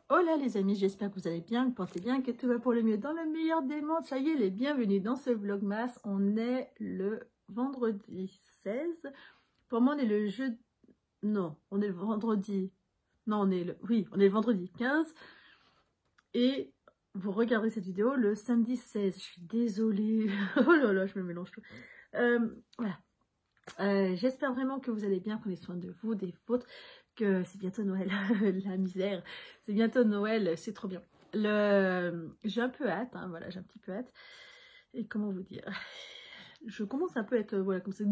Hola les amis, j'espère que vous allez bien, que vous portez bien, que tout va pour le mieux dans le meilleur des mondes. Ça y est, les bienvenus dans ce vlogmas. On est le vendredi 16. Pour moi, on est le jeudi... Non, on est le vendredi... Non, on est le... Oui, on est le vendredi 15. Et vous regardez cette vidéo le samedi 16. Je suis désolée. Oh là là, je me mélange tout. Voilà. J'espère vraiment que vous allez bien, prenez soin de vous, des vôtres, que c'est bientôt Noël, la misère, c'est bientôt Noël, c'est trop bien. J'ai un peu hâte, hein, voilà, j'ai un petit peu hâte. Et comment vous dire, je commence un peu à être, voilà, comme ça.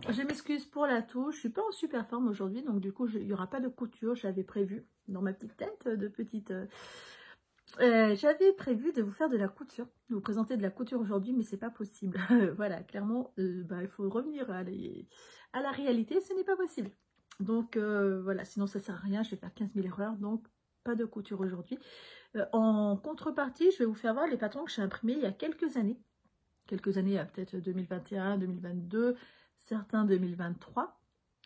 Je m'excuse pour la toux, je suis pas en super forme aujourd'hui, donc du coup, il n'y aura pas de couture, j'avais prévu dans ma petite tête de petite... j'avais prévu de vous faire de la couture, de vous présenter de la couture aujourd'hui, mais c'est pas possible. Voilà, clairement, il faut revenir à la réalité, ce n'est pas possible. Donc voilà, sinon ça sert à rien, je vais faire 15 000 erreurs, donc pas de couture aujourd'hui. En contrepartie, je vais vous faire voir les patrons que j'ai imprimés il y a quelques années. Quelques années, peut-être 2021, 2022, certains 2023.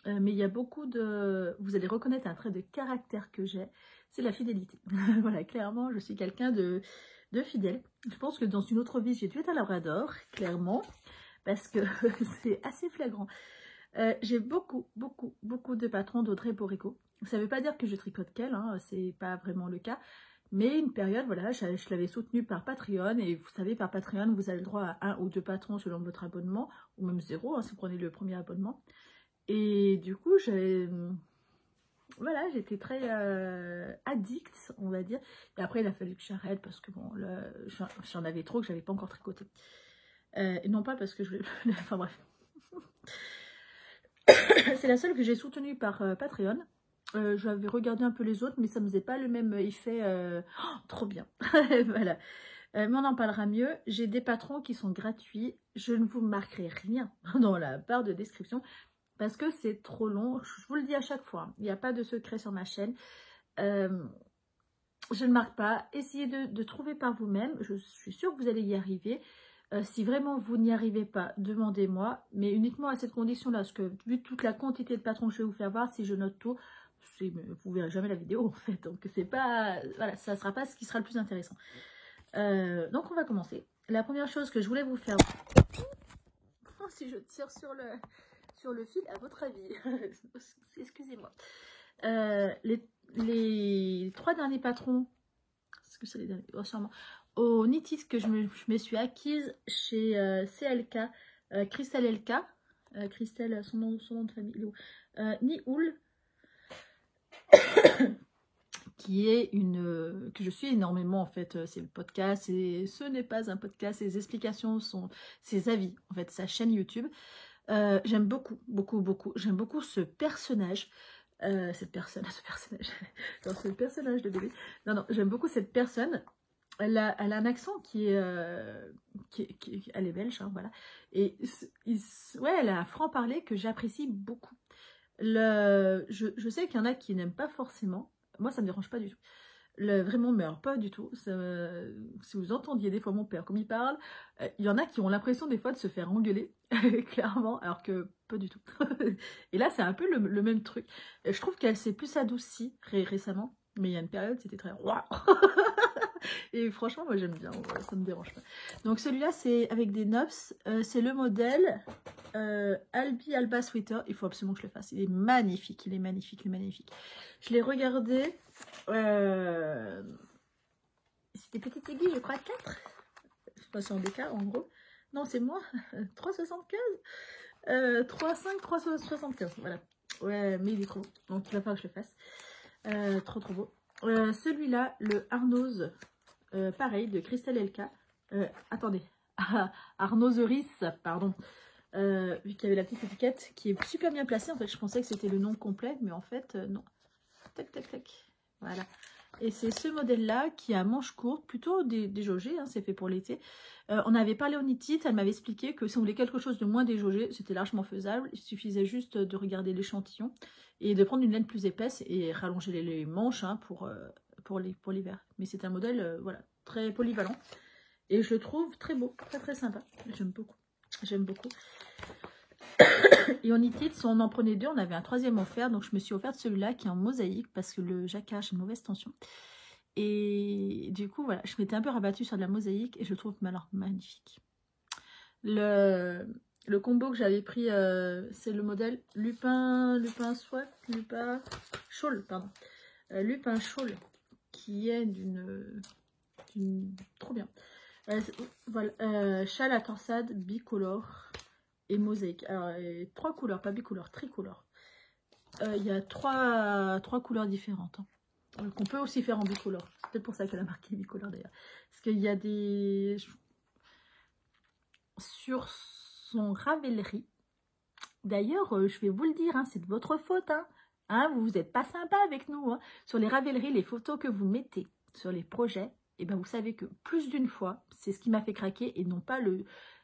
Mais il y a beaucoup de... Vous allez reconnaître un trait de caractère que j'ai, c'est la fidélité. Voilà, clairement, je suis quelqu'un de fidèle. Je pense que dans une autre vie, j'ai dû être un labrador, clairement, parce que c'est assez flagrant. J'ai beaucoup de patrons d'Audrey Borigo. Ça ne veut pas dire que je tricote qu'elle, hein, c'est pas vraiment le cas. Mais une période, voilà, je l'avais soutenue par Patreon. Et vous savez, par Patreon, vous avez le droit à 1 ou 2 patrons selon votre abonnement, ou même 0, hein, si vous prenez le premier abonnement. Et du coup, voilà, j'étais très addict, on va dire. Et après, il a fallu que j'arrête parce que bon, j'en avais trop que j'avais pas encore tricoté. Et non pas parce que je voulais... Enfin bref. C'est la seule que j'ai soutenue par Patreon. J'avais regardé un peu les autres, mais ça ne faisait pas le même effet. Oh, trop bien. Voilà. Mais on en parlera mieux. J'ai des patrons qui sont gratuits. Je ne vous marquerai rien dans la barre de description parce que c'est trop long. Je vous le dis à chaque fois. Il n'y a pas de secret sur ma chaîne. Je ne marque pas. Essayez de trouver par vous-même. Je suis sûre que vous allez y arriver. Si vraiment vous n'y arrivez pas, demandez-moi. Mais uniquement à cette condition-là. Parce que vu toute la quantité de patrons que je vais vous faire voir, si je note tout, vous verrez jamais la vidéo en fait. Donc c'est pas... Voilà, ça ne sera pas ce qui sera le plus intéressant. Donc on va commencer. La première chose que je voulais vous faire... Oh, si je tire sur le fil, à votre avis. Excusez-moi. Les 3 derniers patrons, est-ce que c'est les derniers? Oh, sûrement. Au Knitted que je me suis acquise chez CLK, Christelle LK, Christelle, son nom de famille, Nioul, qui est que je suis énormément en fait, c'est le podcast, et ce n'est pas un podcast, ses explications sont ses avis, en fait, sa chaîne YouTube. J'aime beaucoup, j'aime beaucoup ce personnage, ce personnage de bébé. Non, j'aime beaucoup cette personne. Elle a un accent qui est, elle est belge, hein, voilà. Et ouais, elle a un franc-parler que j'apprécie beaucoup. Je sais qu'il y en a qui n'aiment pas forcément. Moi, ça me dérange pas du tout. Vraiment, mais alors pas du tout. Si vous entendiez des fois mon père comme il parle, il y en a qui ont l'impression des fois de se faire engueuler, clairement, alors que pas du tout. Et là, c'est un peu le même truc. Je trouve qu'elle s'est plus adoucie récemment, mais il y a une période, c'était très... Et franchement, moi j'aime bien, ouais, ça me dérange pas. Donc celui-là, c'est avec des nops. C'est le modèle Albi Alba Sweater. Il faut absolument que je le fasse. Il est magnifique, il est magnifique. Je l'ai regardé. C'était petite aiguille, je crois, 4. Je sais pas si on décale, en gros. Non, c'est moi. 3,75. 3,5, 3,75. Voilà. Ouais, mais il est trop beau. Donc il va falloir que je le fasse. Trop beau. Celui-là, le Arnose. Pareil, de Christelle LK. Attendez. Arnoseris, pardon. Vu qu'il y avait la petite étiquette qui est super bien placée. En fait, je pensais que c'était le nom complet, mais en fait, non. Tac. Voilà. Et c'est ce modèle-là qui a manche courte, plutôt déjaugé, hein, c'est fait pour l'été. On avait parlé au Knitted, elle m'avait expliqué que si on voulait quelque chose de moins déjaugé, c'était largement faisable. Il suffisait juste de regarder l'échantillon et de prendre une laine plus épaisse et rallonger les manches, hein, pour l'hiver. Mais c'est un modèle voilà, très polyvalent. Et je le trouve très beau, très sympa. J'aime beaucoup. Et on knitted, si on en prenait 2, on avait un 3e offert. Donc je me suis offerte celui-là qui est en mosaïque parce que le jacquard, j'ai une mauvaise tension. Et du coup, voilà, je m'étais un peu rabattue sur de la mosaïque et je trouve alors magnifique. Le combo que j'avais pris, c'est le modèle Lupin Swat, Lupin Shawl, pardon. Lupin Shawl, qui est d'une trop bien. Voilà, châle à torsade bicolore et mosaïque. Alors, 3 couleurs, pas bicolore, tricolore. Il y a 3 couleurs différentes. Hein, qu'on peut aussi faire en bicolore. C'est peut-être pour ça qu'elle a marqué bicolore d'ailleurs. Parce qu'il y a des... Sur son Ravelry, d'ailleurs, je vais vous le dire, hein, c'est de votre faute. Hein, vous n'êtes pas sympa avec nous. Hein. Sur les Ravelry, les photos que vous mettez sur les projets, et ben vous savez que plus d'une fois, c'est ce qui m'a fait craquer et non pas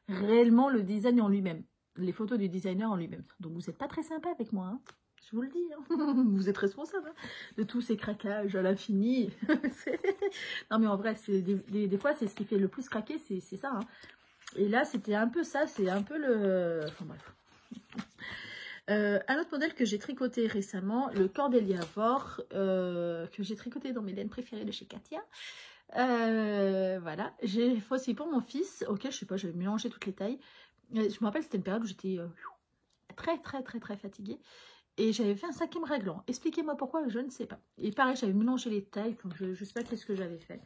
réellement le design en lui-même. Les photos du designer en lui-même. Donc vous n'êtes pas très sympa avec moi. Hein. Je vous le dis. Hein. Vous êtes responsable hein, de tous ces craquages à l'infini. Non mais en vrai, des fois, c'est ce qui fait le plus craquer, c'est ça. Hein. Et là, c'était un peu ça. C'est un peu le... Enfin bref. Un autre modèle que j'ai tricoté récemment, le Cordelia Vor, que j'ai tricoté dans mes laines préférées de chez Katia. Voilà, j'ai fait aussi pour mon fils, ok, je sais pas, j'avais mélangé toutes les tailles. Je me rappelle, c'était une période où j'étais très fatiguée. Et j'avais fait un 5e raglan. Expliquez-moi pourquoi, je ne sais pas. Et pareil, j'avais mélangé les tailles, donc je ne sais pas qu'est-ce que j'avais fait.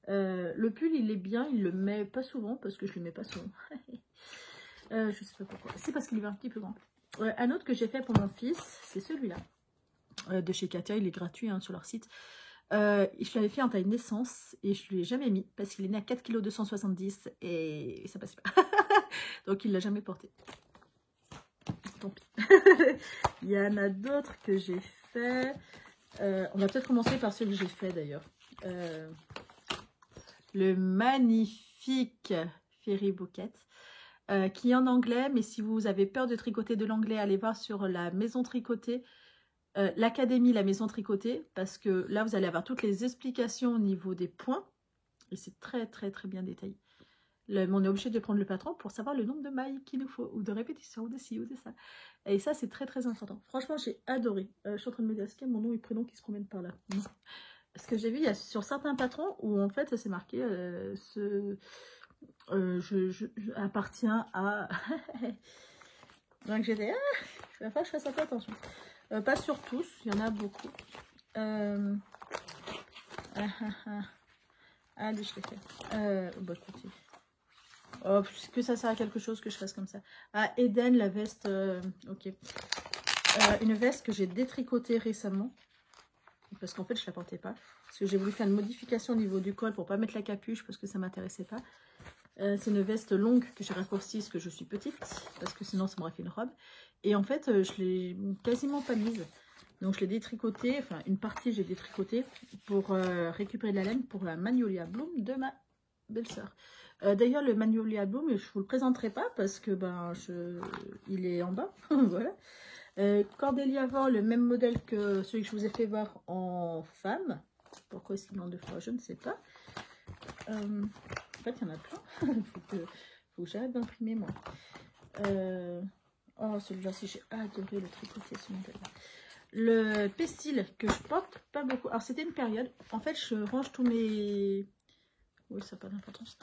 Le pull, il est bien, il le met pas souvent, parce que je le mets pas souvent. Je sais pas pourquoi. C'est parce qu'il est un petit peu grand. Un autre que j'ai fait pour mon fils, c'est celui-là. De chez Katia, il est gratuit hein, sur leur site. Je l'avais fait en taille naissance et je ne l'ai jamais mis parce qu'il est né à 4,270 kg et ça passe pas. Donc il ne l'a jamais porté. Tant pis. Il y en a d'autres que j'ai fait. On va peut-être commencer par ceux que j'ai fait d'ailleurs. Le magnifique Fairy Bouquet. Qui est en anglais, mais si vous avez peur de tricoter de l'anglais, allez voir sur la maison tricotée, l'académie La Maison Tricotée, parce que là, vous allez avoir toutes les explications au niveau des points, et c'est très bien détaillé. On est obligé de prendre le patron pour savoir le nombre de mailles qu'il nous faut, ou de répétitions, ou de ci, ou de ça. Et ça, c'est très important. Franchement, j'ai adoré. Je suis en train de me dire, est-ce qu'il y a mon nom et prénom qui se promènent par là? Non. Parce que j'ai vu, il y a sur certains patrons, où en fait, ça s'est marqué... appartient à... Donc j'étais... il va falloir que je fasse un peu attention. Pas sur tous, il y en a beaucoup. Allez, je l'ai fait. Bah écoutez. Oh, que ça sert à quelque chose que je fasse comme ça. Ah, Eden, la veste... ok. Une veste que j'ai détricotée récemment. Parce qu'en fait, je ne la portais pas. Parce que j'ai voulu faire une modification au niveau du col pour pas mettre la capuche parce que ça ne m'intéressait pas. C'est une veste longue que j'ai raccourcie parce que je suis petite, parce que sinon ça m'aurait fait une robe. Et en fait, je l'ai quasiment pas mise. Donc je l'ai détricotée, enfin une partie j'ai détricoté pour récupérer de la laine pour la Magnolia Bloom de ma belle-sœur. D'ailleurs, le Magnolia Bloom, je ne vous le présenterai pas parce que ben, il est en bas. Voilà. Cordelia Vor, le même modèle que celui que je vous ai fait voir en femme. Pourquoi est-ce qu'il y en a 2 fois, je ne sais pas. En fait, il y en a plein. faut que j'arrête d'imprimer, moi. Oh, celui-là, si j'ai adoré le tricoter, ce modèle-là. Le pestil que je porte pas beaucoup. Alors, c'était une période. En fait, je range tous mes... Oui, ça n'a pas d'importance.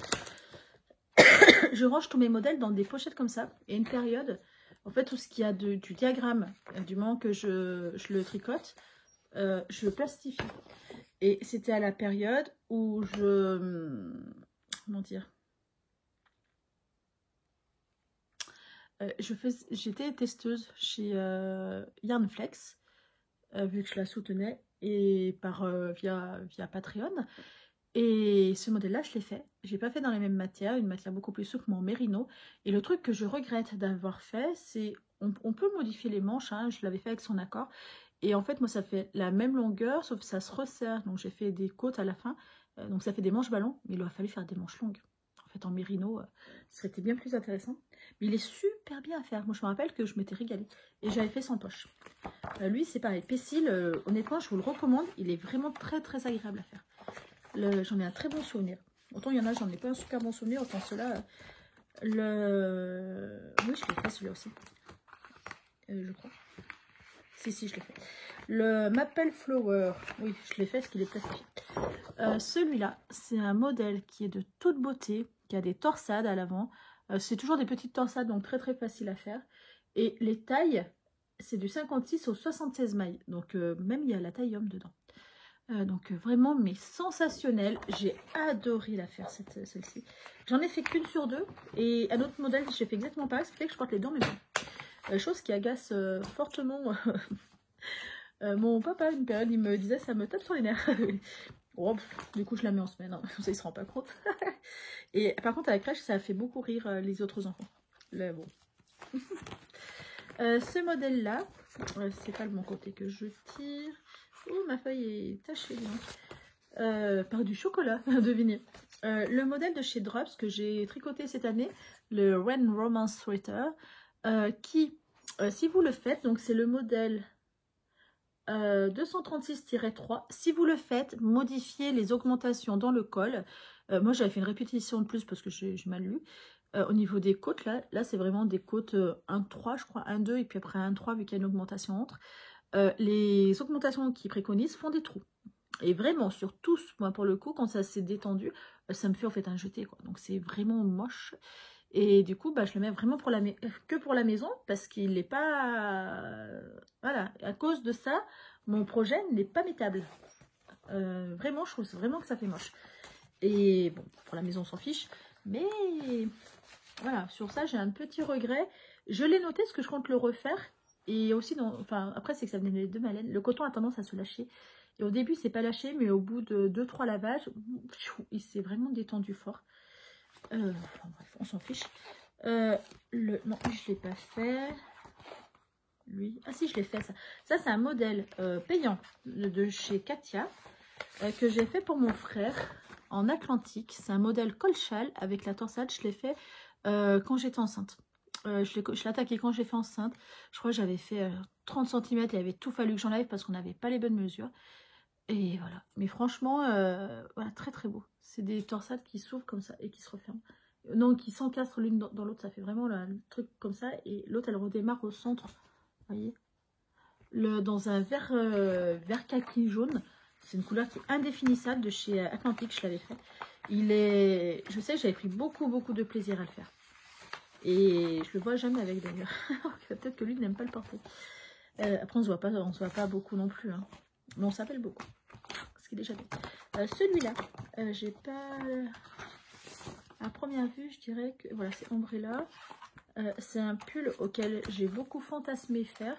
Je range tous mes modèles dans des pochettes comme ça. Et une période, en fait, tout ce qu'il y a du diagramme, du moment que je le tricote, je le plastifie. Et c'était à la période où comment dire, j'étais testeuse chez Yarnflex, vu que je la soutenais, et via Patreon. Et ce modèle-là, je l'ai fait. Je l'ai pas fait dans la même matière, une matière beaucoup plus souple, mais en mérino. Et le truc que je regrette d'avoir fait, c'est on peut modifier les manches, hein, je l'avais fait avec son accord. Et en fait, moi, ça fait la même longueur, sauf que ça se resserre. Donc, j'ai fait des côtes à la fin. Donc, ça fait des manches ballons, mais il aurait fallu faire des manches longues. En fait, en mérino, ça serait été bien plus intéressant. Mais il est super bien à faire. Moi, je me rappelle que je m'étais régalée. Et j'avais fait sans poche. Lui, c'est pareil. Pessil, honnêtement, je vous le recommande. Il est vraiment très agréable à faire. J'en ai un très bon souvenir. Autant il y en a, j'en ai pas un super bon souvenir. Autant cela, oui, je l'ai fait celui-là aussi. je crois. Si, je l'ai fait. Le Maple Flower, oui, je l'ai fait parce qu'il est plastifié. Celui-là, c'est un modèle qui est de toute beauté, qui a des torsades à l'avant. C'est toujours des petites torsades, donc très très facile à faire. Et les tailles, c'est du 56 au 76 mailles. Donc même il y a la taille homme dedans. Donc vraiment, mais sensationnel. J'ai adoré la faire, celle-ci. J'en ai fait qu'une sur deux. Et un autre modèle, j'ai fait exactement pareil, ce qui fait que je porte les deux en même temps. Chose qui agace fortement mon papa. Une période, il me disait, ça me tape sur les nerfs. Oh, du coup, je la mets en semaine, hein. Ça, il se rend pas compte. Et par contre, à la crèche, ça a fait beaucoup rire les autres enfants. Là, bon. Ce modèle-là, c'est pas le bon côté que je tire. Oh, ma feuille est tachée, par du chocolat, devinez. Le modèle de chez Drops que j'ai tricoté cette année, le Ren Romance Sweater, qui, si vous le faites, donc c'est le modèle 236-3. Si vous le faites, modifiez les augmentations dans le col. Moi, j'avais fait une répétition de plus parce que j'ai mal lu. Au niveau des côtes, là c'est vraiment des côtes 1-3, je crois, 1-2, et puis après 1-3, vu qu'il y a une augmentation entre. Les augmentations qu'ils préconisent font des trous. Et vraiment, sur tous, moi pour le coup, quand ça s'est détendu, ça me fait en fait un jeté, quoi. Donc c'est vraiment moche. Et du coup, je le mets vraiment que pour la maison, parce qu'il n'est pas... voilà, à cause de ça, mon projet n'est pas métable. Vraiment, je trouve vraiment que ça fait moche. Et bon, pour la maison, on s'en fiche. Mais voilà, sur ça, j'ai un petit regret. Je l'ai noté, parce que je compte le refaire. Et aussi, enfin, après, c'est que ça venait de ma laine. Le coton a tendance à se lâcher. Et au début, c'est pas lâché, mais au bout de 2-3 lavages, il s'est vraiment détendu fort. Enfin, bref, on s'en fiche. Non, je l'ai pas fait. Lui, ah si, je l'ai fait ça. Ça, c'est un modèle payant de chez Katia que j'ai fait pour mon frère en Atlantique. C'est un modèle col-châle avec la torsade. Je l'ai fait quand j'étais enceinte. Je l'ai attaqué quand j'ai fait enceinte. Je crois que j'avais fait 30 cm et il avait tout fallu que j'enlève parce qu'on n'avait pas les bonnes mesures. Et voilà. Mais franchement, voilà, très très beau. C'est des torsades qui s'ouvrent comme ça et qui se referment. Non, qui s'encastrent l'une dans l'autre. Ça fait vraiment le truc comme ça. Et l'autre, elle redémarre au centre. Vous voyez, dans un vert kaki jaune. C'est une couleur qui est indéfinissable de chez Atlantique. Je l'avais fait. Je sais que j'avais pris beaucoup de plaisir à le faire. Et je le vois jamais avec d'ailleurs. Peut-être que lui n'aime pas le porter. Après, on se voit pas beaucoup non plus. Hein. Mais on s'appelle beaucoup. Ce qui est déjà bien. Celui-là, j'ai pas... À première vue, je dirais que... Voilà, c'est Umbrella. C'est un pull auquel j'ai beaucoup fantasmé faire.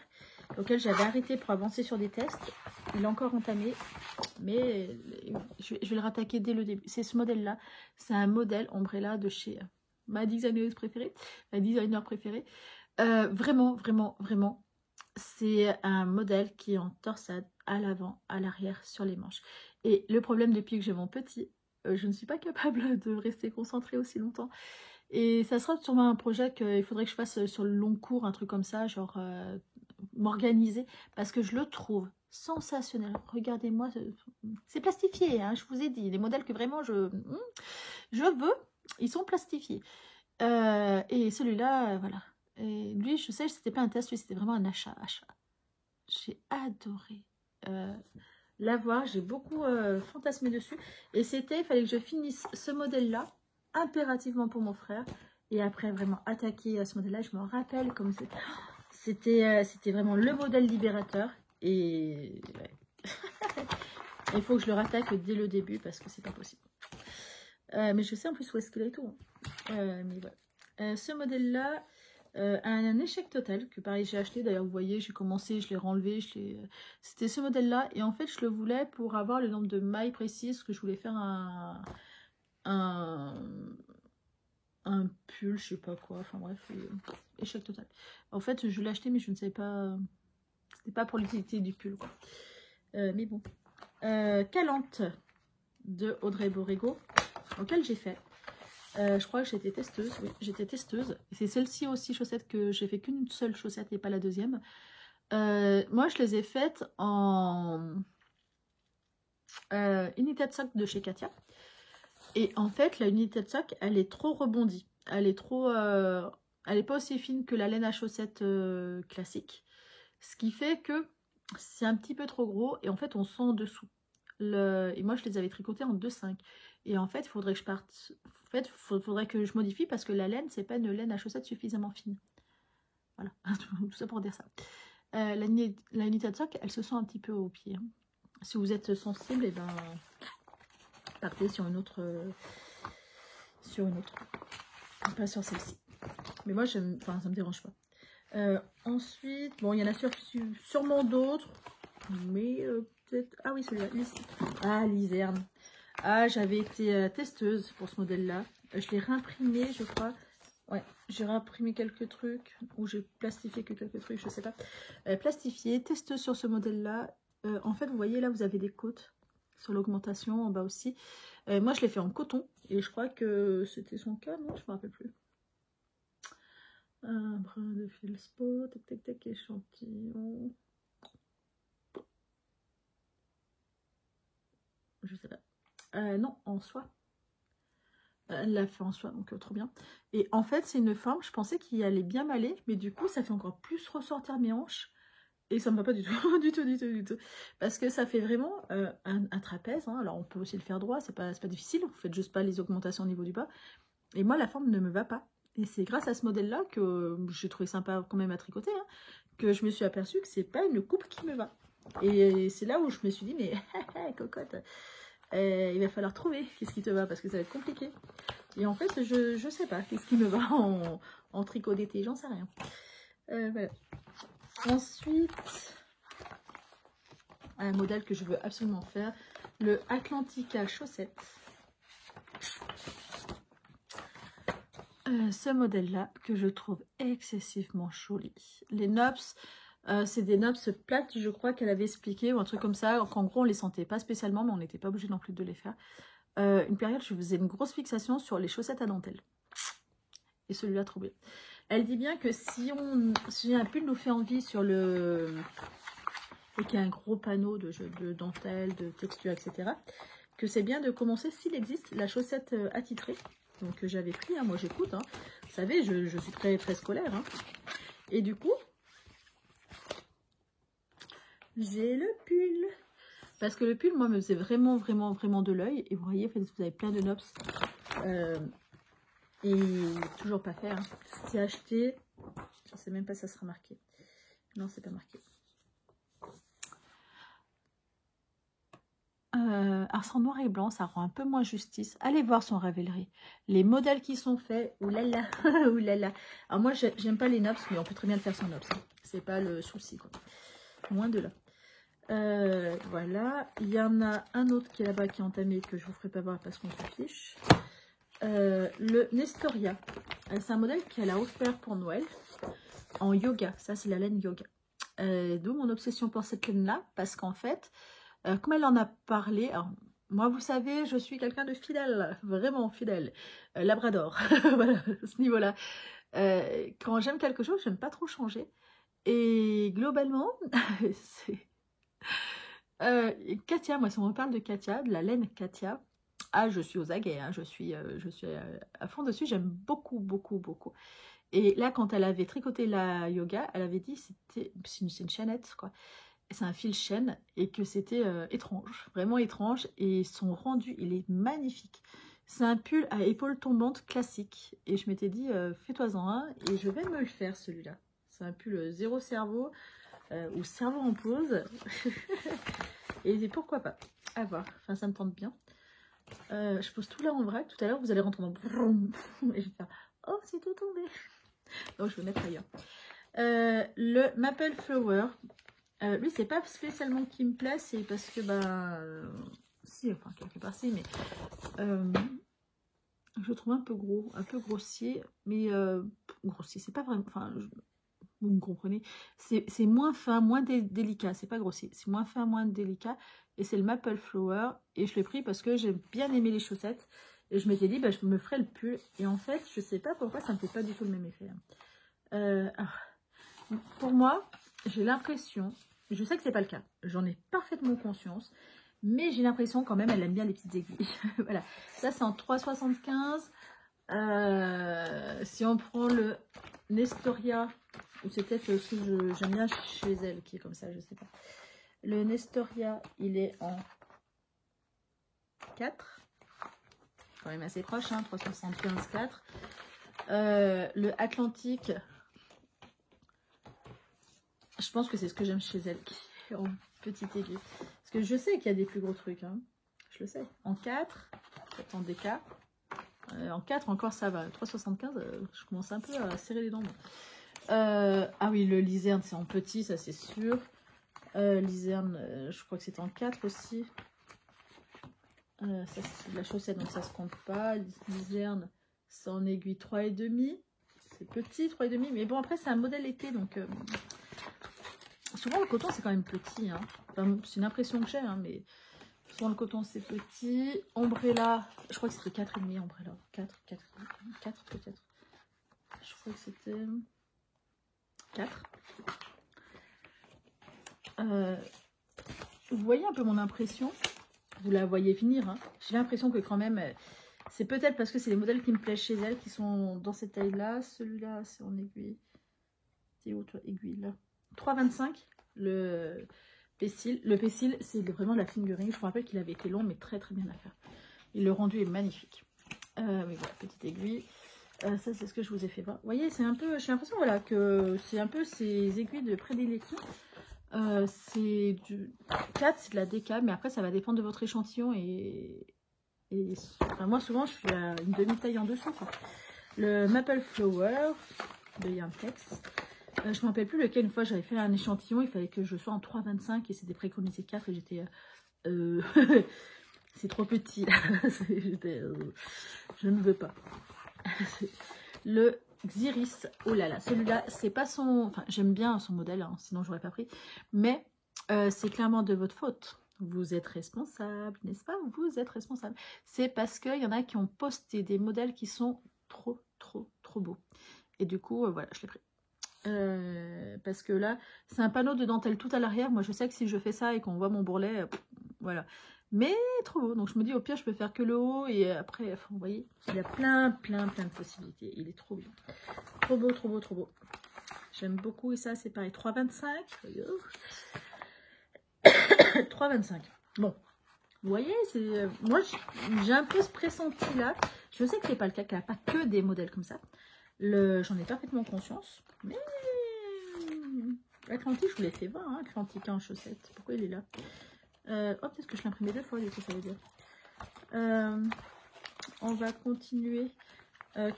Auquel j'avais arrêté pour avancer sur des tests. Il est encore entamé. Mais je vais le rattaquer dès le début. C'est ce modèle-là. C'est un modèle Umbrella de chez ma designer préférée. Vraiment. C'est un modèle qui est en torsade à l'avant, à l'arrière, sur les manches. Et le problème depuis que j'ai mon petit, je ne suis pas capable de rester concentrée aussi longtemps. Et ça sera sûrement un projet qu'il faudrait que je fasse sur le long cours, un truc comme ça, genre m'organiser, parce que je le trouve sensationnel. Regardez-moi, c'est plastifié, hein, je vous ai dit, les modèles que vraiment je veux, ils sont plastifiés. Et celui-là, voilà. Et lui, je sais, c'était pas un test, lui, c'était vraiment un achat. J'ai adoré l'avoir, j'ai beaucoup fantasmé dessus. Et il fallait que je finisse ce modèle-là, impérativement pour mon frère. Et après, vraiment attaquer ce modèle-là, je me rappelle comme c'était vraiment le modèle libérateur. Et ouais. Il faut que je le rattaque dès le début parce que c'est pas possible. Mais je sais en plus où est-ce qu'il est et tout. Hein. Mais voilà. Ce modèle-là, un échec total, que pareil j'ai acheté, d'ailleurs vous voyez, j'ai commencé, je l'ai renlevé, c'était ce modèle-là, et en fait je le voulais pour avoir le nombre de mailles précises, que je voulais faire un pull, je sais pas quoi, enfin bref, échec total. En fait je l'ai acheté mais je ne savais pas, c'était pas pour l'utilité du pull, quoi. Mais bon. Calante de Audrey Borrego, auquel j'ai fait. Je crois que j'étais testeuse, oui, j'étais testeuse. C'est celle-ci aussi, chaussette, que j'ai fait qu'une seule chaussette et pas la deuxième. Moi, je les ai faites en unité de soc de chez Katia. Et en fait, la unité de soc, elle est trop rebondie. Elle est trop... Elle n'est pas aussi fine que la laine à chaussettes classique. Ce qui fait que c'est un petit peu trop gros et en fait on sent en dessous. Et moi je les avais tricotés en 2,5. Et en fait il faudrait que je parte. En fait, faudrait que je modifie parce que la laine, c'est pas une laine à chaussettes suffisamment fine. Voilà, tout ça pour dire ça. La unité de socle, elle se sent un petit peu au pied. Hein. Si vous êtes sensible, et ben partez sur une autre. Pas sur celle-ci. Mais moi, enfin, ça me dérange pas. Ensuite, bon, il y en a sûrement d'autres. Mais peut-être... Ah oui, celui-là. Ah, l'Iserne. Ah, j'avais été testeuse pour ce modèle-là. Je l'ai réimprimé, je crois. Ouais, j'ai réimprimé quelques trucs. Ou j'ai plastifié que quelques trucs, je sais pas. Plastifié, testeuse sur ce modèle-là. En fait, vous voyez, là, vous avez des côtes sur l'augmentation, en bas aussi. Moi, je l'ai fait en coton. Et je crois que c'était son cas, non? Je me rappelle plus. Un brin de Feldspath, tac tac tac, échantillon. Je sais pas. Non, en soie. Elle l'a fait en soie, donc trop bien. Et en fait, c'est une forme, je pensais qu'il allait bien m'aller, mais du coup, ça fait encore plus ressortir mes hanches. Et ça me va pas du tout, du tout. Parce que ça fait vraiment un trapèze. Hein. Alors, on peut aussi le faire droit, c'est pas difficile. Vous faites juste pas les augmentations au niveau du bas. Et moi, la forme ne me va pas. Et c'est grâce à ce modèle-là que j'ai trouvé sympa quand même à tricoter, hein, que je me suis aperçue que c'est pas une coupe qui me va. Et c'est là où je me suis dit, mais cocotte, il va falloir trouver qu'est-ce qui te va, parce que ça va être compliqué. Et en fait, je sais pas qu'est-ce qui me va en tricot d'été, j'en sais rien. Voilà. Ensuite, un modèle que je veux absolument faire, le Atlantica chaussette. Ce modèle-là, que je trouve excessivement joli. Les nops, c'est des nops plates, je crois qu'elle avait expliqué, ou un truc comme ça, qu'en gros, on les sentait pas spécialement, mais on n'était pas obligé non plus de les faire. Une période, je faisais une grosse fixation sur les chaussettes à dentelle. Et celui-là, trop bien. Elle dit bien que si un pull nous fait envie sur le... et qu'il y a un gros panneau de dentelle, de texture, etc., que c'est bien de commencer, s'il existe, la chaussette attitrée. Donc j'avais pris, hein, moi j'écoute, hein. Vous savez, je suis très très scolaire. Hein. Et du coup, j'ai le pull. Parce que le pull, moi, me faisait vraiment de l'œil. Et vous voyez, vous avez plein de nops. Et toujours pas fait. Hein. C'est acheté, je sais même pas si ça sera marqué. Non, c'est pas marqué. Alors, en noir et blanc, ça rend un peu moins justice. Allez voir son Ravelry. Les modèles qui sont faits, oulala, oulala. Alors moi, j'aime pas les nops, mais on peut très bien le faire sans nops. Hein. C'est pas le souci, quoi. Moins de là. Voilà. Il y en a un autre qui est là-bas, qui est entamé, que je vous ferai pas voir parce qu'on s'affiche. Le Nestoria. C'est un modèle qu'elle a offert pour Noël en yoga. Ça, c'est la laine yoga. D'où mon obsession pour cette laine-là, parce qu'en fait, comme elle en a parlé, alors, moi, vous savez, je suis quelqu'un de fidèle, vraiment fidèle, labrador, voilà, à ce niveau-là. Quand j'aime quelque chose, j'aime pas trop changer. Et globalement, c'est... Katia, moi, si on me parle de Katia, de la laine Katia, ah, je suis aux aguets, hein, je suis à fond dessus, j'aime beaucoup. Et là, quand elle avait tricoté la yoga, elle avait dit c'est une chaînette, quoi. C'est un fil chaîne et que c'était étrange, vraiment étrange. Et son rendu, il est magnifique. C'est un pull à épaules tombantes classique. Et je m'étais dit, fais-toi-en un. Et je vais me le faire, celui-là. C'est un pull zéro cerveau ou cerveau en pause. Et pourquoi pas. À voir. Enfin, ça me tente bien. Je pose tout là en vrac. Tout à l'heure, vous allez rentrer dans... Et je vais faire, oh, c'est tout tombé. Donc, je vais mettre ailleurs. Le Maple Flower. Lui, c'est pas spécialement qui me plaît, c'est parce que, si, enfin, quelque part, si, mais je le trouve un peu gros, un peu grossier, mais grossier, c'est pas vraiment, enfin, vous me comprenez, c'est moins fin, moins délicat, c'est pas grossier, c'est moins fin, moins délicat, et c'est le Maple Flower, et je l'ai pris parce que j'ai bien aimé les chaussettes, et je m'étais dit, je me ferais le pull, et en fait, je sais pas pourquoi, ça me fait pas du tout le même effet. Pour moi, j'ai l'impression, je sais que c'est pas le cas, j'en ai parfaitement conscience, mais j'ai l'impression quand même, elle aime bien les petites aiguilles. Voilà, ça c'est en 3,75. Si on prend le Nestoria, ou c'est peut-être ce que j'aime bien chez elle qui est comme ça, je sais pas. Le Nestoria, il est en 4. Quand même assez proche, hein, 375, 4. Le Atlantique, je pense que c'est ce que j'aime chez elle, qui est en petite aiguille. Parce que je sais qu'il y a des plus gros trucs, hein. Je le sais. En 4, en DK. En 4 encore ça va. 3,75, je commence un peu à serrer les dents. Ah oui, le Lizerne c'est en petit, ça c'est sûr. Lizerne, je crois que c'est en 4 aussi. Ça c'est de la chaussette donc ça se compte pas. Lizerne c'est en aiguille 3,5. C'est petit, 3,5. Mais bon après c'est un modèle été donc souvent le coton c'est quand même petit. Hein. Enfin, c'est une impression que j'ai, hein, mais souvent le coton c'est petit. Ombrella, je crois que c'était 4,5 Ombrella. 4 peut-être. Je crois que c'était 4. Vous voyez un peu mon impression. Vous la voyez venir. Hein. J'ai l'impression que quand même, c'est peut-être parce que c'est les modèles qui me plaisent chez elle qui sont dans cette taille-là. Celui-là, c'est en aiguille. C'est où toi, aiguille là 3,25 le Pessil. Le Pessil, c'est vraiment la fingering. Je me rappelle qu'il avait été long, mais très très bien à faire. Et le rendu est magnifique. Mais voilà, petite aiguille. Ça, c'est ce que je vous ai fait voir. Vous voyez, c'est un peu, j'ai l'impression voilà, que c'est un peu ces aiguilles de prédilection. C'est du 4, c'est de la DK, mais après, ça va dépendre de votre échantillon. Enfin, moi, souvent, je suis à une demi-taille en dessous. Quoi. Le Maple Flower de Yantex. Je ne me rappelle plus lequel. Une fois, j'avais fait un échantillon. Il fallait que je sois en 3,25 et c'était préconisé 4 et j'étais... c'est trop petit. Je ne veux pas. Le Xiris, oh là là, celui-là, c'est pas son... Enfin, j'aime bien son modèle, hein, sinon j'aurais pas pris. Mais c'est clairement de votre faute. Vous êtes responsable, n'est-ce pas? Vous êtes responsable. C'est parce qu'il y en a qui ont posté des modèles qui sont trop beaux. Et du coup, voilà, je l'ai pris. Parce que là, c'est un panneau de dentelle tout à l'arrière. Moi, je sais que si je fais ça et qu'on voit mon bourrelet, voilà. Mais trop beau. Donc, je me dis, au pire, je peux faire que le haut. Et après, enfin, vous voyez, il y a plein de possibilités. Il est trop bien. Trop beau. J'aime beaucoup. Et ça, c'est pareil. 3,25. 3,25. Bon. Vous voyez, c'est moi, j'ai un peu ce pressenti-là. Je sais que c'est pas le cas, qu'il n'y a pas que des modèles comme ça. J'en ai parfaitement conscience. Mais l'Atlantique, je vous l'ai fait voir, hein, Atlantique en chaussettes. Pourquoi il est là? Oh, peut-être que je l'ai imprimé 2 fois, du coup, ça veut dire. On va continuer.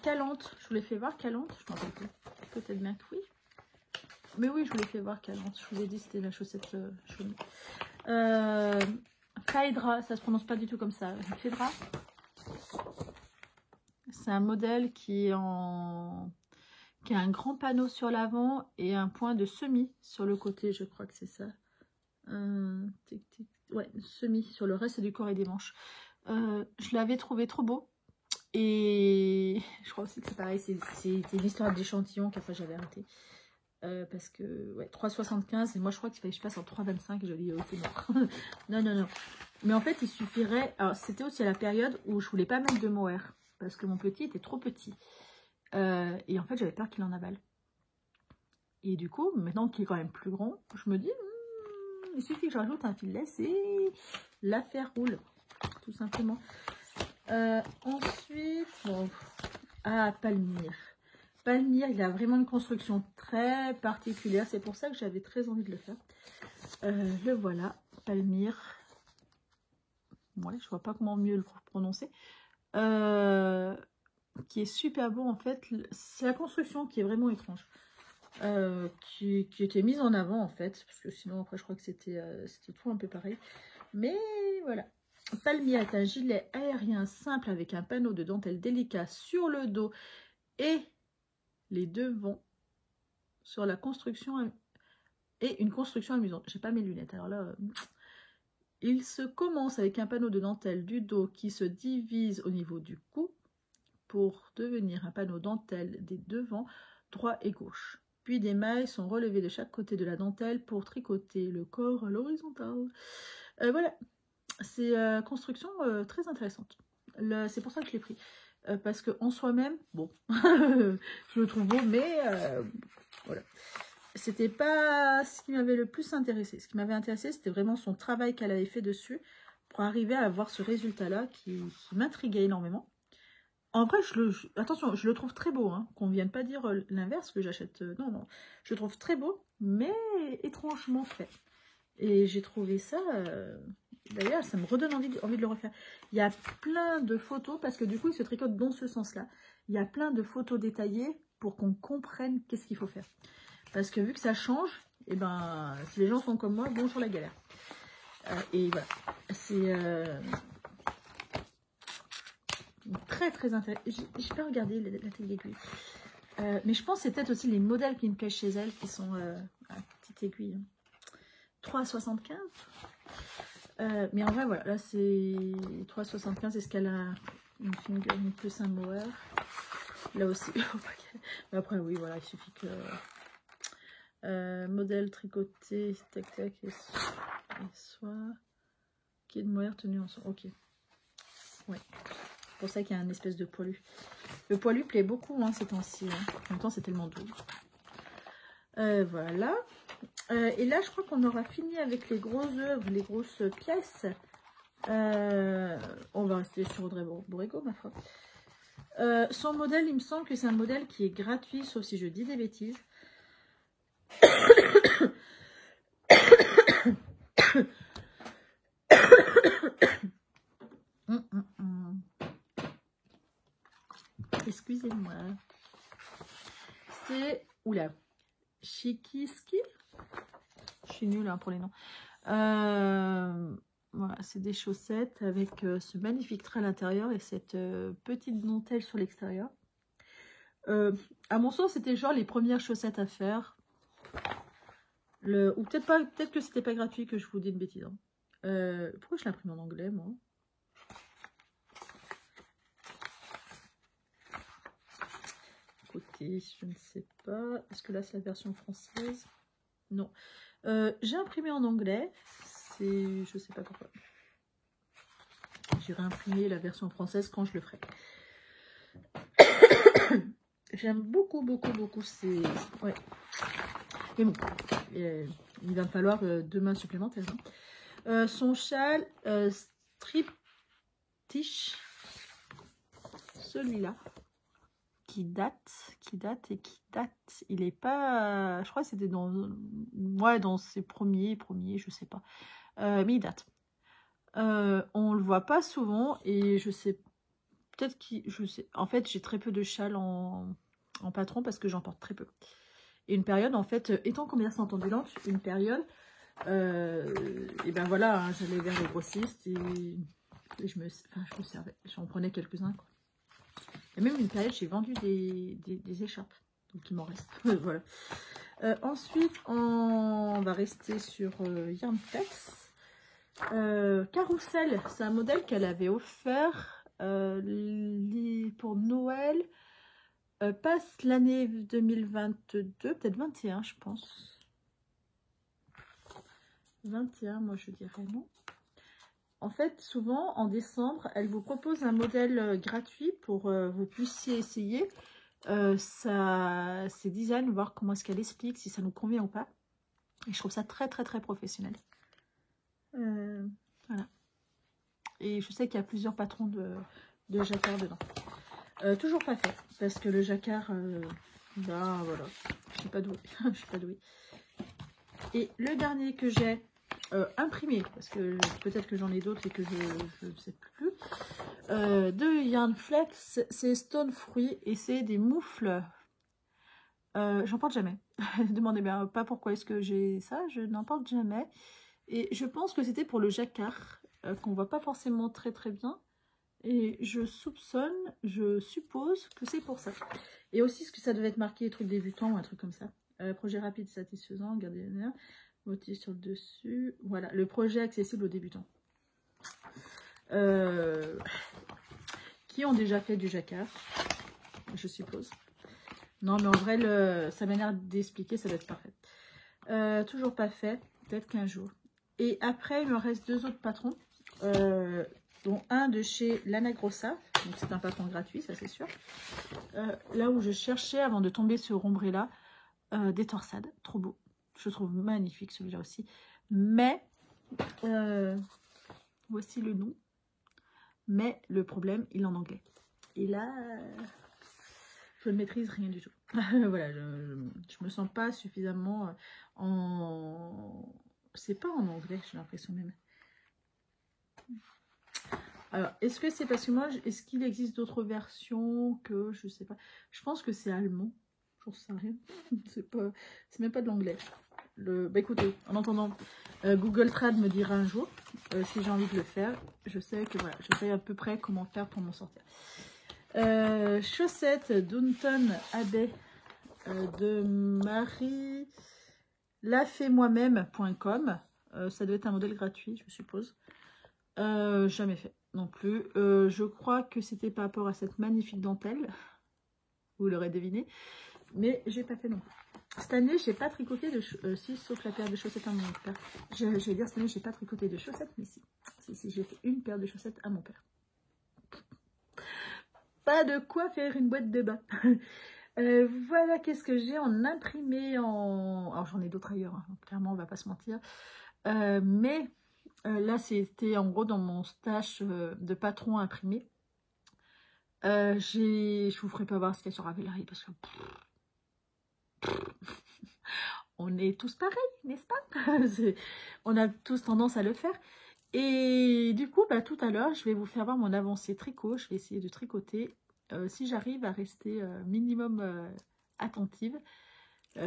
Calante, je vous l'ai fait voir, Calante. Je m'en rappelle plus. Peut-être bien que oui. Mais oui, je vous l'ai fait voir, Calante. Je vous ai dit, c'était la chaussette chaude. Phaedra, ça se prononce pas du tout comme ça. Phaedra. C'est un modèle qui a un grand panneau sur l'avant et un point de semis sur le côté, je crois que c'est ça. Ouais, semis sur le reste du corps et des manches. Je l'avais trouvé trop beau. Et je crois aussi que c'est pareil, c'était une histoire d'échantillon qu'après j'avais arrêté. Parce que, ouais, 3,75 et moi je crois qu'il fallait que je passe en 3,25 et je dis, c'est mort. Non. Mais en fait, il suffirait... Alors, c'était aussi à la période où je voulais pas mettre de mohair. Parce que mon petit était trop petit. Et en fait, j'avais peur qu'il en avale. Et du coup, maintenant qu'il est quand même plus grand, je me dis, il suffit que je rajoute un fil laisse et l'affaire roule. Tout simplement. Ensuite, bon, Palmyre. Palmyre, il a vraiment une construction très particulière. C'est pour ça que j'avais très envie de le faire. Le voilà, Palmyre. Ouais, je vois pas comment mieux le prononcer. Qui est super beau en fait. C'est la construction qui est vraiment étrange. Qui était mise en avant en fait. Parce que sinon après je crois que c'était tout un peu pareil. Mais voilà. Palmyre est un gilet aérien simple avec un panneau de dentelle délicat sur le dos et les devants sur la construction et une construction amusante. J'ai pas mes lunettes alors là. Il se commence avec un panneau de dentelle du dos qui se divise au niveau du cou pour devenir un panneau dentelle des devants droit et gauche. Puis des mailles sont relevées de chaque côté de la dentelle pour tricoter le corps à l'horizontale. Voilà, c'est construction très intéressante. C'est pour ça que je l'ai pris. parce qu'en soi-même, bon, je le trouve beau, mais voilà. C'était pas ce qui m'avait le plus intéressé. Ce qui m'avait intéressé, c'était vraiment son travail qu'elle avait fait dessus pour arriver à avoir ce résultat-là qui m'intriguait énormément. En vrai, attention, je le trouve très beau, hein, qu'on ne vienne pas dire l'inverse, que j'achète... non, non, je le trouve très beau, mais étrangement fait. Et j'ai trouvé ça... D'ailleurs, ça me redonne envie de le refaire. Il y a plein de photos, parce que du coup, il se tricote dans ce sens-là. Il y a plein de photos détaillées pour qu'on comprenne qu'est-ce qu'il faut faire. Parce que vu que ça change, et ben, si les gens sont comme moi, bonjour la galère. Et voilà, c'est très très intéressant. J'ai pas regardé la tête d'aiguille. Mais je pense que c'est peut-être aussi les modèles qui me plaisent chez elle, qui sont à petite aiguille. 3,75. Mais en vrai, voilà, là c'est 3,75. Est-ce qu'elle a une finger, une plus un mower? Là aussi. Mais après, oui, voilà, il suffit que... modèle tricoté, tac tac, et soit qui est de mohair tenu ensemble. Ok, ouais, c'est pour ça qu'il y a un espèce de poilu. Le poilu plaît beaucoup hein, ces temps-ci. Hein. En même temps, c'est tellement doux. Voilà. Et là, je crois qu'on aura fini avec les grosses œuvres, les grosses pièces. On va rester sur Audrey Borrego, ma foi. Son modèle, il me semble que c'est un modèle qui est gratuit, sauf si je dis des bêtises. Excusez-moi. C'est... Oula. Chikiski. Je suis nulle hein, pour les noms. Voilà, c'est des chaussettes avec ce magnifique trait à l'intérieur et cette petite dentelle sur l'extérieur. À mon sens, c'était genre les premières chaussettes à faire. Ou peut-être pas, peut-être que c'était pas gratuit, que je vous dis une bêtise. Hein. Pourquoi je l'imprime en anglais, moi? Côté, je ne sais pas. Est-ce que là, c'est la version française? Non. J'ai imprimé en anglais. C'est... Je sais pas pourquoi. J'irai imprimer la version française quand je le ferai. J'aime beaucoup, beaucoup, beaucoup ces... Ouais. Mais bon, il va me falloir 2 mains supplémentaires. Hein. Son châle, strip-tiche, celui-là, qui date. Il est pas... je crois que c'était dans... Ouais, dans ses premiers, je sais pas. Mais il date. On le voit pas souvent et je sais... Peut-être qu'il... Je sais... En fait, j'ai très peu de châles en patron parce que j'en porte très peu. Et une période, en fait, étant commerçante ambulante, une période, et ben voilà, hein, j'allais vers les grossistes et je me servais, j'en prenais quelques-uns. Et même une période, j'ai vendu des écharpes, donc il m'en reste. Voilà. Ensuite, on va rester sur Yarnflex. Carousel, c'est un modèle qu'elle avait offert pour Noël. Passe l'année 2022, peut-être 21, je pense. 21, moi je dirais non. En fait, souvent, en décembre, elle vous propose un modèle gratuit pour vous puissiez essayer ses designs, voir comment est-ce qu'elle explique, si ça nous convient ou pas. Et je trouve ça très, très, très professionnel. Voilà. Et je sais qu'il y a plusieurs patrons de jacquard dedans. Toujours pas fait, parce que le jacquard, ben voilà, je suis pas douée. Je suis pas douée. Et le dernier que j'ai imprimé, parce que peut-être que j'en ai d'autres et que je ne sais plus, de Yarnflex, c'est Stone Fruit et c'est des moufles. J'en porte jamais. Demandez bien pas pourquoi est-ce que j'ai ça, je n'en porte jamais. Et je pense que c'était pour le jacquard, qu'on voit pas forcément très très bien. Et je soupçonne, je suppose que c'est pour ça. Et aussi, ce que ça devait être marqué, truc débutant ou un truc comme ça. Projet rapide satisfaisant, gardez les nerfs. Motif sur le dessus. Voilà, le projet accessible aux débutants. Qui ont déjà fait du jacquard, je suppose. Non, mais en vrai, sa manière d'expliquer, ça doit être parfait. Toujours pas fait, peut-être qu'un jour. Et après, il me reste 2 autres patrons. Dont un de chez Lana Grossa. Donc c'est un patron gratuit, ça c'est sûr. Là où je cherchais avant de tomber sur Ombrella, des torsades, trop beau. Je trouve magnifique celui-là aussi. Mais, voici le nom. Mais le problème, il est en anglais. Et là, je ne maîtrise rien du tout. Voilà, je me sens pas suffisamment en... C'est pas en anglais, j'ai l'impression même. Alors, est-ce que c'est parce que moi, est-ce qu'il existe d'autres versions que, je sais pas. Je pense que c'est allemand. J'en sais rien. C'est même pas de l'anglais. Bah écoutez, en entendant, Google Trad me dira un jour si j'ai envie de le faire. Je sais que voilà, je sais à peu près comment faire pour m'en sortir. Chaussettes Downton Abbey de Marie lafait-moi-même.com. Ça doit être un modèle gratuit, je suppose. Jamais fait non plus. Je crois que c'était par rapport à cette magnifique dentelle. Vous l'aurez deviné. Mais j'ai pas fait non plus. Cette année, j'ai pas tricoté de si, sauf la paire de chaussettes à mon père. Je vais dire, cette année, j'ai pas tricoté de chaussettes, mais si. Si, j'ai fait une paire de chaussettes à mon père. Pas de quoi faire une boîte de bain. Voilà, qu'est-ce que j'ai en imprimé en... Alors, j'en ai d'autres ailleurs, hein. Clairement, on va pas se mentir. Mais là, c'était en gros dans mon stash de patron imprimé. Je vous ferai pas voir ce qu'il y a sur Ravelry parce que... On est tous pareils, n'est-ce pas? On a tous tendance à le faire. Et du coup, bah, tout à l'heure, je vais vous faire voir mon avancée tricot. Je vais essayer de tricoter. Si j'arrive à rester minimum attentive.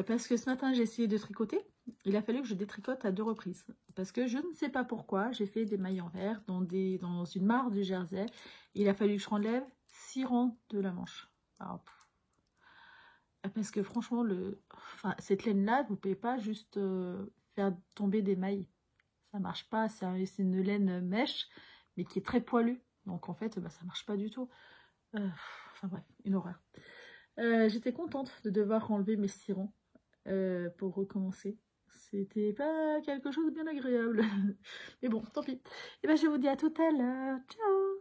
Parce que ce matin, j'ai essayé de tricoter. Il a fallu que je détricote à 2 reprises. Parce que je ne sais pas pourquoi, j'ai fait des mailles en verre dans une mare du jersey. Il a fallu que je enlève 6 rangs de la manche. Alors, parce que franchement, cette laine-là, vous ne pouvez pas juste faire tomber des mailles. Ça ne marche pas. C'est une laine mèche, mais qui est très poilue. Donc en fait, bah, ça ne marche pas du tout. Enfin bref, une horreur. J'étais contente de devoir enlever mes 6 rangs pour recommencer. C'était pas quelque chose de bien agréable. Mais bon, tant pis. Et ben, je vous dis à tout à l'heure. Ciao!